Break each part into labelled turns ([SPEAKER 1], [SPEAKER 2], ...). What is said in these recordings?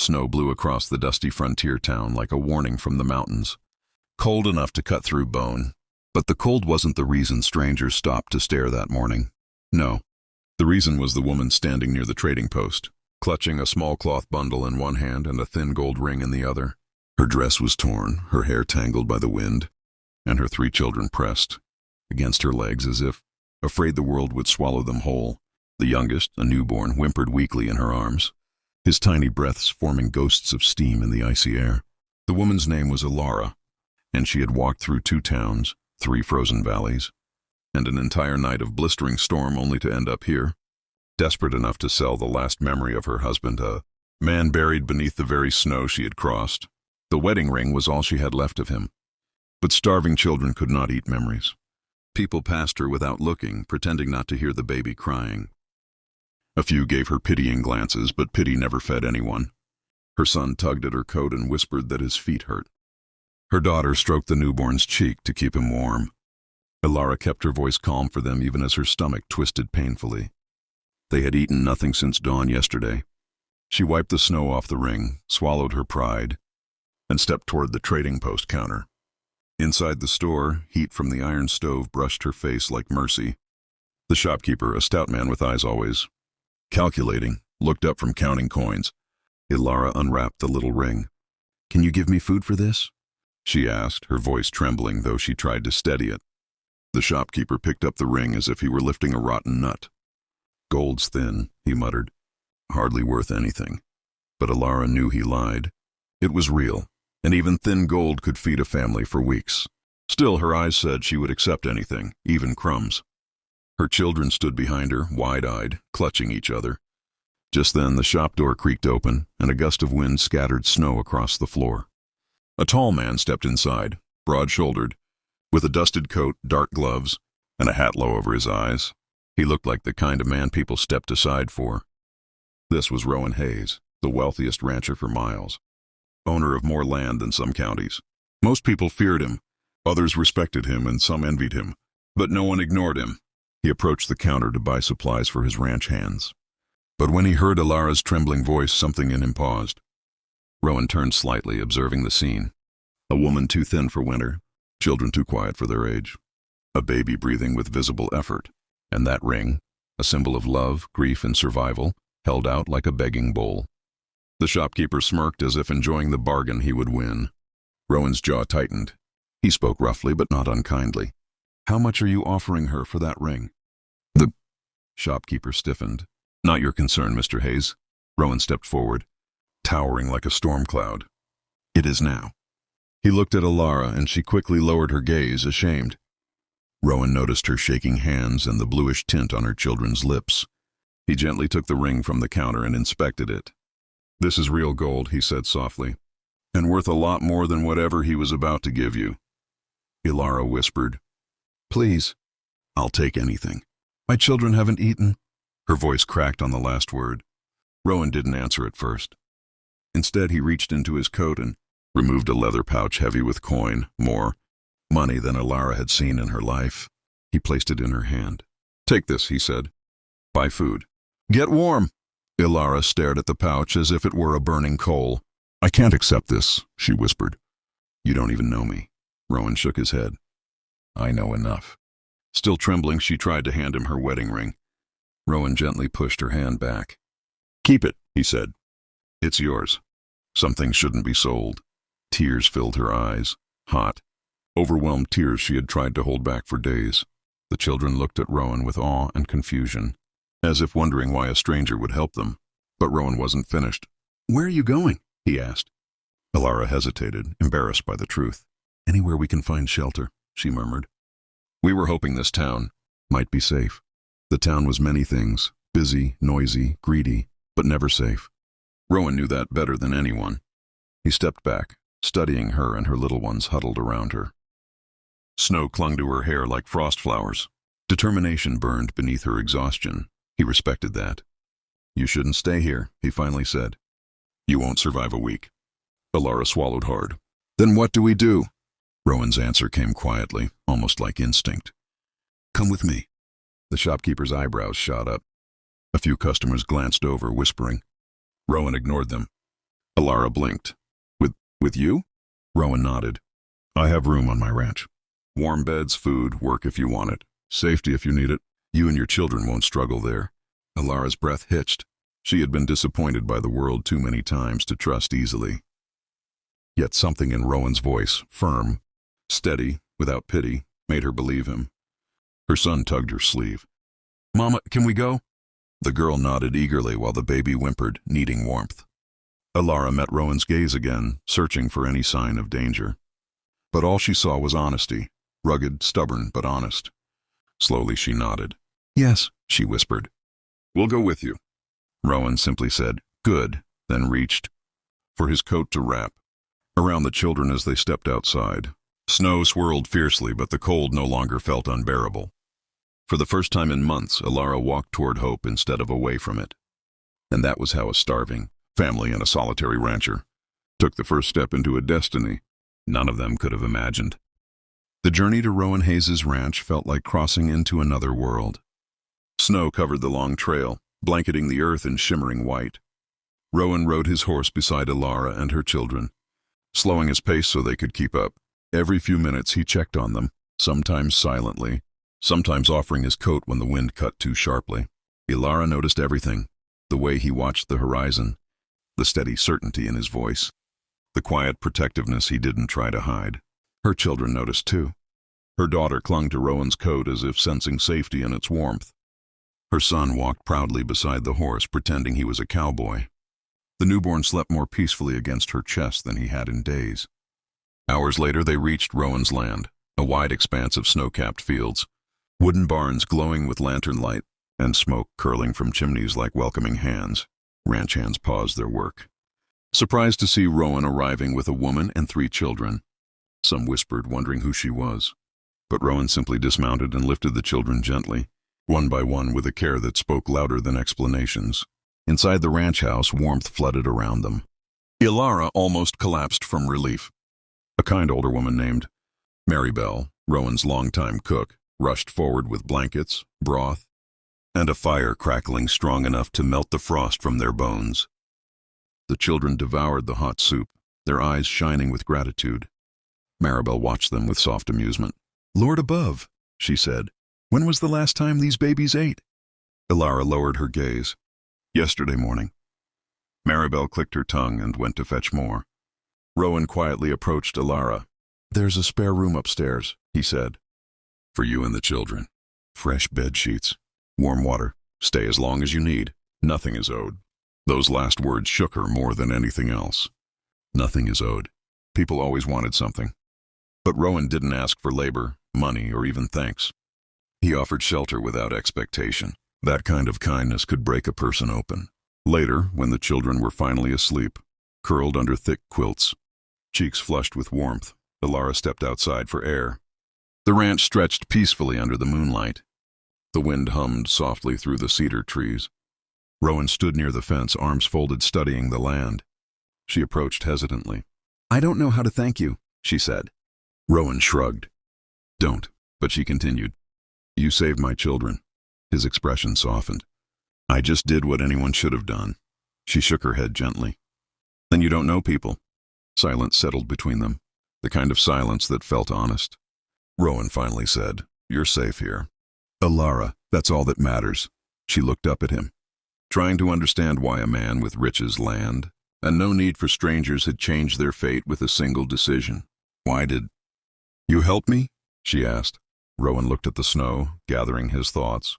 [SPEAKER 1] Snow blew across the dusty frontier town like a warning from the mountains. Cold enough to cut through bone. But the cold wasn't the reason strangers stopped to stare that morning. No. The reason was the woman standing near the trading post, clutching a small cloth bundle in one hand and a thin gold ring in the other. Her dress was torn, her hair tangled by the wind, and her 3 children pressed against her legs as if afraid the world would swallow them whole. The youngest, a newborn, whimpered weakly in her arms, his tiny breaths forming ghosts of steam in the icy air. The woman's name was Ilara, and she had walked through 2 towns, 3 frozen valleys, and an entire night of blistering storm only to end up here, desperate enough to sell the last memory of her husband, a man buried beneath the very snow she had crossed. The wedding ring was all she had left of him. But starving children could not eat memories. People passed her without looking, pretending not to hear the baby crying. A few gave her pitying glances, but pity never fed anyone. Her son tugged at her coat and whispered that his feet hurt. Her daughter stroked the newborn's cheek to keep him warm. Ilara kept her voice calm for them even as her stomach twisted painfully. They had eaten nothing since dawn yesterday. She wiped the snow off the ring, swallowed her pride, and stepped toward the trading post counter. Inside the store, heat from the iron stove brushed her face like mercy. The shopkeeper, a stout man with eyes always calculating, looked up from counting coins. Ilara unwrapped the little ring. "Can you give me food for this?" she asked, her voice trembling, though she tried to steady it. The shopkeeper picked up the ring as if he were lifting a rotten nut. "Gold's thin," he muttered. "Hardly worth anything." But Ilara knew he lied. It was real, and even thin gold could feed a family for weeks. Still, her eyes said she would accept anything, even crumbs. Her children stood behind her, wide-eyed, clutching each other. Just then, the shop door creaked open, and a gust of wind scattered snow across the floor. A tall man stepped inside, broad-shouldered, with a dusted coat, dark gloves, and a hat low over his eyes. He looked like the kind of man people stepped aside for. This was Rowan Hayes, the wealthiest rancher for miles, owner of more land than some counties. Most people feared him, others respected him, and some envied him. But no one ignored him. He approached the counter to buy supplies for his ranch hands. But when he heard Ilara's trembling voice, something in him paused. Rowan turned slightly, observing the scene. A woman too thin for winter, children too quiet for their age, a baby breathing with visible effort, and that ring, a symbol of love, grief, and survival, held out like a begging bowl. The shopkeeper smirked as if enjoying the bargain he would win. Rowan's jaw tightened. He spoke roughly but not unkindly. "How much are you offering her for that ring?" The shopkeeper stiffened. "Not your concern, Mr. Hayes." Rowan stepped forward, towering like a storm cloud. "It is now." He looked at Ilara, and she quickly lowered her gaze, ashamed. Rowan noticed her shaking hands and the bluish tint on her children's lips. He gently took the ring from the counter and inspected it. "This is real gold," he said softly, "and worth a lot more than whatever he was about to give you." Ilara whispered, "Please." "I'll take anything. My children haven't eaten." Her voice cracked on the last word. Rowan didn't answer at first. Instead, he reached into his coat and removed a leather pouch heavy with coin, more money than Ilara had seen in her life. He placed it in her hand. "Take this," he said. "Buy food. Get warm." Ilara stared at the pouch as if it were a burning coal. "I can't accept this," she whispered. "You don't even know me." Rowan shook his head. "I know enough." Still trembling, she tried to hand him her wedding ring. Rowan gently pushed her hand back. "Keep it," he said. "It's yours. Some things shouldn't be sold." Tears filled her eyes, hot, overwhelmed tears she had tried to hold back for days. The children looked at Rowan with awe and confusion, as if wondering why a stranger would help them. But Rowan wasn't finished. "Where are you going?" he asked. Ilara hesitated, embarrassed by the truth. "Anywhere we can find shelter," she murmured. "We were hoping this town might be safe." The town was many things, busy, noisy, greedy, but never safe. Rowan knew that better than anyone. He stepped back, studying her and her little ones huddled around her. Snow clung to her hair like frost flowers. Determination burned beneath her exhaustion. He respected that. "You shouldn't stay here," he finally said. "You won't survive a week." Ilara swallowed hard. "Then what do we do?" Rowan's answer came quietly, almost like instinct. "Come with me." The shopkeeper's eyebrows shot up. A few customers glanced over, whispering. Rowan ignored them. Alara blinked. With you? Rowan nodded. I have room on my ranch. Warm beds, food, work if you want it. Safety if you need it. You and your children won't struggle there. Alara's breath hitched. She had been disappointed by the world too many times to trust easily. Yet something in Rowan's voice, firm, steady, without pity, made her believe him. Her son tugged her sleeve. Mama, can we go? The girl nodded eagerly while the baby whimpered, needing warmth. Alara met Rowan's gaze again, searching for any sign of danger. But all she saw was honesty, rugged, stubborn, but honest. Slowly she nodded. Yes, she whispered. We'll go with you. Rowan simply said, good, then reached for his coat to wrap around the children as they stepped outside. Snow swirled fiercely, but the cold no longer felt unbearable. For the first time in months, Alara walked toward hope instead of away from it. And that was how a starving family and a solitary rancher took the first step into a destiny none of them could have imagined. The journey to Rowan Hayes' ranch felt like crossing into another world. Snow covered the long trail, blanketing the earth in shimmering white. Rowan rode his horse beside Alara and her children, slowing his pace so they could keep up. Every few minutes he checked on them, sometimes silently, sometimes offering his coat when the wind cut too sharply. Alara noticed everything, the way he watched the horizon, the steady certainty in his voice, the quiet protectiveness he didn't try to hide. Her children noticed too. Her daughter clung to Rowan's coat as if sensing safety in its warmth. Her son walked proudly beside the horse, pretending he was a cowboy. The newborn slept more peacefully against her chest than he had in days. Hours later they reached Rowan's land, a wide expanse of snow-capped fields, wooden barns glowing with lantern light, and smoke curling from chimneys like welcoming hands. Ranch hands paused their work, surprised to see Rowan arriving with a woman and 3 children. Some whispered, wondering who she was. But Rowan simply dismounted and lifted the children gently, one by one with a care that spoke louder than explanations. Inside the ranch house, warmth flooded around them. Alara almost collapsed from relief. A kind older woman named Maribel, Rowan's longtime cook, rushed forward with blankets, broth, and a fire crackling strong enough to melt the frost from their bones. The children devoured the hot soup, their eyes shining with gratitude. Maribel watched them with soft amusement. Lord above, she said, when was the last time these babies ate? Alara lowered her gaze. Yesterday morning. Maribel clicked her tongue and went to fetch more. Rowan quietly approached Alara. There's a spare room upstairs, he said. For you and the children. Fresh bed sheets. Warm water. Stay as long as you need. Nothing is owed. Those last words shook her more than anything else. Nothing is owed. People always wanted something. But Rowan didn't ask for labor, money, or even thanks. He offered shelter without expectation. That kind of kindness could break a person open. Later, when the children were finally asleep, curled under thick quilts, cheeks flushed with warmth, Alara stepped outside for air. The ranch stretched peacefully under the moonlight. The wind hummed softly through the cedar trees. Rowan stood near the fence, arms folded, studying the land. She approached hesitantly. I don't know how to thank you, she said. Rowan shrugged. Don't, but she continued. You saved my children. His expression softened. I just did what anyone should have done. She shook her head gently. Then you don't know people. Silence settled between them, the kind of silence that felt honest. Rowan finally said, You're safe here. Alara, that's all that matters. She looked up at him, trying to understand why a man with riches, land, and no need for strangers had changed their fate with a single decision. Why did you help me? She asked. Rowan looked at the snow, gathering his thoughts.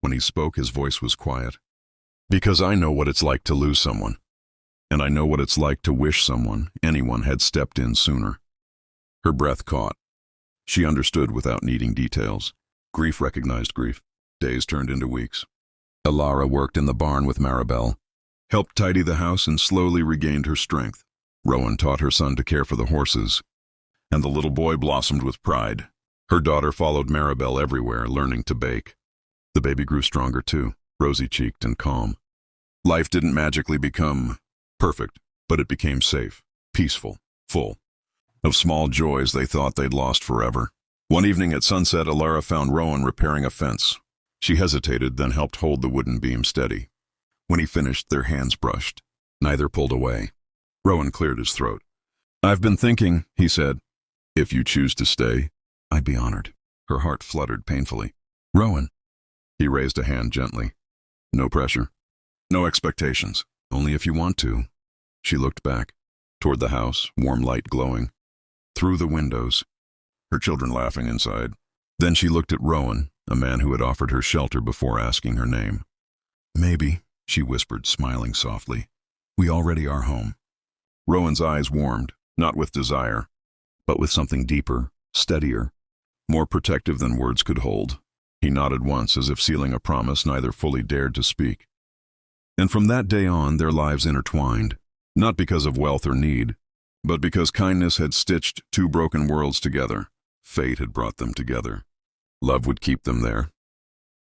[SPEAKER 1] When he spoke, his voice was quiet. Because I know what it's like to lose someone. And I know what it's like to wish someone, anyone, had stepped in sooner. Her breath caught. She understood without needing details. Grief recognized grief. Days turned into weeks. Alara worked in the barn with Maribel, helped tidy the house, and slowly regained her strength. Rowan taught her son to care for the horses, and the little boy blossomed with pride. Her daughter followed Maribel everywhere, learning to bake. The baby grew stronger too, rosy-cheeked and calm. Life didn't magically become perfect, but it became safe, peaceful, full of small joys they thought they'd lost forever. One evening at sunset, Alara found Rowan repairing a fence. She hesitated, then helped hold the wooden beam steady. When he finished, their hands brushed. Neither pulled away. Rowan cleared his throat. "I've been thinking," he said. "If you choose to stay, I'd be honored." Her heart fluttered painfully. "Rowan." He raised a hand gently. "No pressure. No expectations. Only if you want to." She looked back, toward the house, warm light glowing. Through the windows, her children laughing inside. Then she looked at Rowan, a man who had offered her shelter before asking her name. "Maybe," she whispered, smiling softly. "We already are home." Rowan's eyes warmed, not with desire, but with something deeper, steadier, more protective than words could hold. He nodded once, as if sealing a promise neither fully dared to speak. And from that day on, their lives intertwined, not because of wealth or need, but because kindness had stitched two broken worlds together. Fate had brought them together. Love would keep them there,